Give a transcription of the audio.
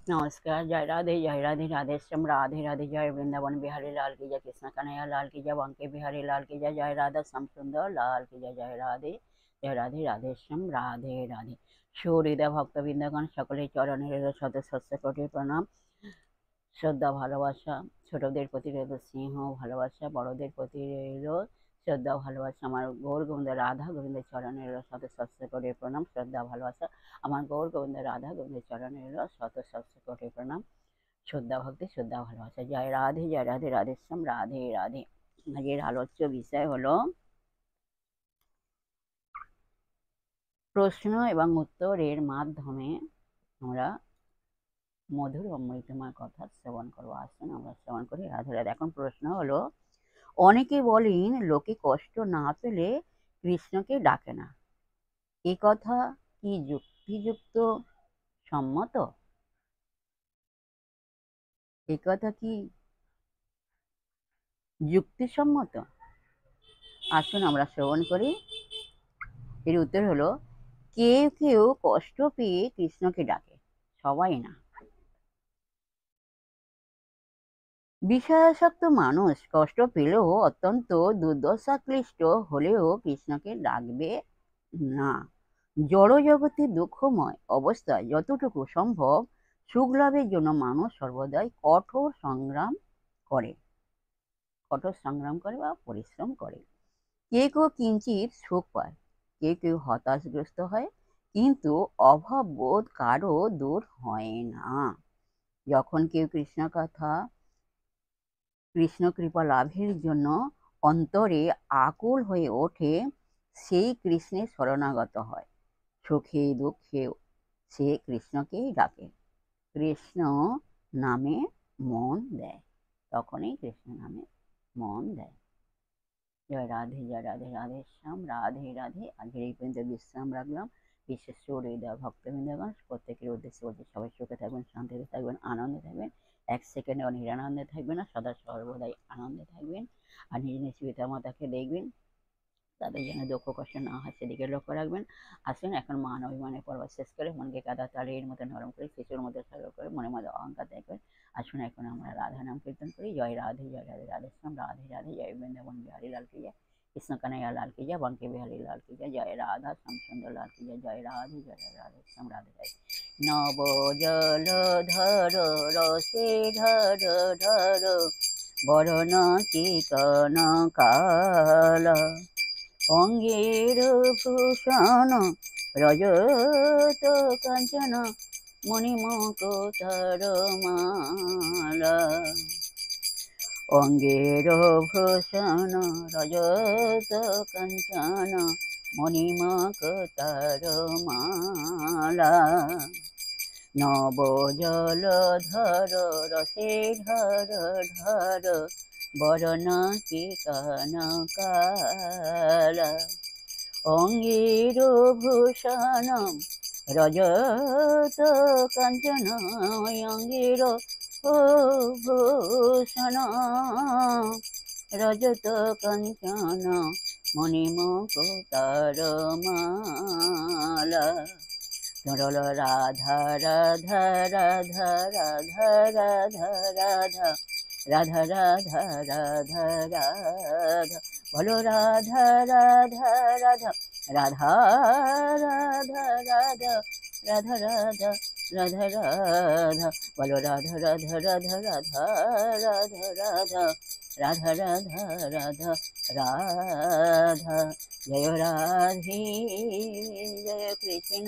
नमस्कार। जय राधे राधे श्याम राधे राधे। जय वृंदावन बिहारी लाल की जय, कृष्ण कन्हैया लाल की जय, बंके बिहारी लाल की जय, जय राधा श्याम सुंदर लाल की जय। जय राधे राधे श्याम राधे राधे। সুহৃদয় ভক্তবৃন্দগণ সকলের চরণে রইল শত শত কোটি প্রণাম, শ্রদ্ধা ভালোবাসা। ছোটদের প্রতি রইল স্নেহ ভালোবাসা, বড়দের প্রতি রইল শ্রদ্ধা ভালোবাসা। আমার গৌর গোবিন্দ রাধা গোবিন্দের চরণে রইল শত শত কোটি প্রণাম, শ্রদ্ধা ভালোবাসা। আমার গৌর গোবিন্দ রাধা গোবিন্দের চরণে রইল শত শত কোটি প্রণাম, শ্রদ্ধা ভক্তি, শ্রদ্ধা ভালোবাসা। জয় রাধে রাধেশ্যাম রাধে রাধে। আজকের আলোচ্য বিষয় হলো প্রশ্ন এবং উত্তরের মাধ্যমে আমরা মধুর অমৃতময় কথা শ্রবণ করবো। আসুন আমরা শ্রবণ করি। রাধে রাধে। এখন প্রশ্ন হলো, অনেকে বলেন লোকে কষ্ট না পেলে কৃষ্ণকে ডাকে না, এ কথা কি যুক্তিযুক্ত সম্মত? এ কথা কি যুক্তিসম্মত? আসুন আমরা শ্রবণ করি। এর উত্তর হলো, কেউ কেউ কষ্ট পেয়ে কৃষ্ণকে ডাকে, সবাই না। বিষয়াসক্ত মানুষ কষ্ট পেলেও, অত্যন্ত দুর্দশাক্লিষ্ট হলেও কৃষ্ণকে ডাকবে না। জড়জগতে দুঃখময় অবস্থায় যতটুকু সম্ভব সুখ লাভের জন্য মানুষ সর্বদাই কঠোর সংগ্রাম করে বা পরিশ্রম করে। কেউ কেউ কিঞ্চিত সুখ পায়, কেউ কেউ হতাশগ্রস্ত হয়, কিন্তু অভাব বোধ কারো দূর হয় না। যখন কেউ কৃষ্ণ কৃপা লাভের জন্য অন্তরে আকুল হয়ে ওঠে, সেই কৃষ্ণের শরণাগত হয়। সুখে দুঃখে সে কৃষ্ণকেই ডাকে, কৃষ্ণ নামে মন দেয়, তখনই কৃষ্ণ নামে মন দেয়। জয় রাধে রাধে শ্যাম রাধে রাধে। আজকের এই পর্যন্ত বিশ্রাম রাখলাম। বিশেষ করে ভক্তবৃন্দগণ, প্রত্যেকের উদ্দেশ্যে বলছি, সবাই সুখে থাকবেন, শান্তিতে থাকবেন, আনন্দে থাকবেন, এক সেকেন্ডে নিরানন্দে থাকবেন না, সদা সর্বদাই আনন্দে থাকবেন। আর নিজ নিজ পিতা মাতাকে দেখবেন, তাদের যেন দুঃখ কষ্ট না হয় সেদিকে লক্ষ্য রাখবেন। আসুন এখন মান অভিমানের পর্ব শেষ করে মনকে কাদা তালের মতো নরম করে, শিশুর মধ্যে সরল করে, মনের মধ্যে অহংকার ত্যাগ করে আসুন এখন আমরা রাধা নাম কীর্তন করি। জয় রাধে রাধেশ্যাম রাধে রাধে। জয় বৃন্দাবন বিহারী লাল কি জয়, কৃষ্ণ কানাইয়া লাল কি জয়, বঙ্কে বিহারী লাল কি জয়, জয় রাধা শ্যাম সুন্দর লাল কি জয়। জয় রাধেশ্যাম রাধে রাধে। নব জল ধর রসে ধর ধর, বরণ চিকন কাল, অঙ্গের ভূষণ রজত কাঞ্চন, মণিমকুটর মালা। অঙ্গের ভূষণ রজত কাঞ্চন, মণিমকুটর মালা। নব জল ধর রসে ধর ধর, বরণ চিকন কাল, অঙ্গের ভূষণ রজত কাঞ্চন, অঙ্গের ভূষণ রজত কাঞ্চন, মণিমকুটর মালা। তরল রাধা রাধা রাধা রাধা রাধা রাধা, রাধা রাধা রাধা রাধা, বলো রাধা রাধা রাধা, রাধা রাধা রাধা, রাধা রাধা রাধা রাধা, বলো রাধা রাধা রাধা রাধা, রাধা রাধা রাধা রাধা রাধা রাধা। জয় রাধে, জয় কৃষ্ণ।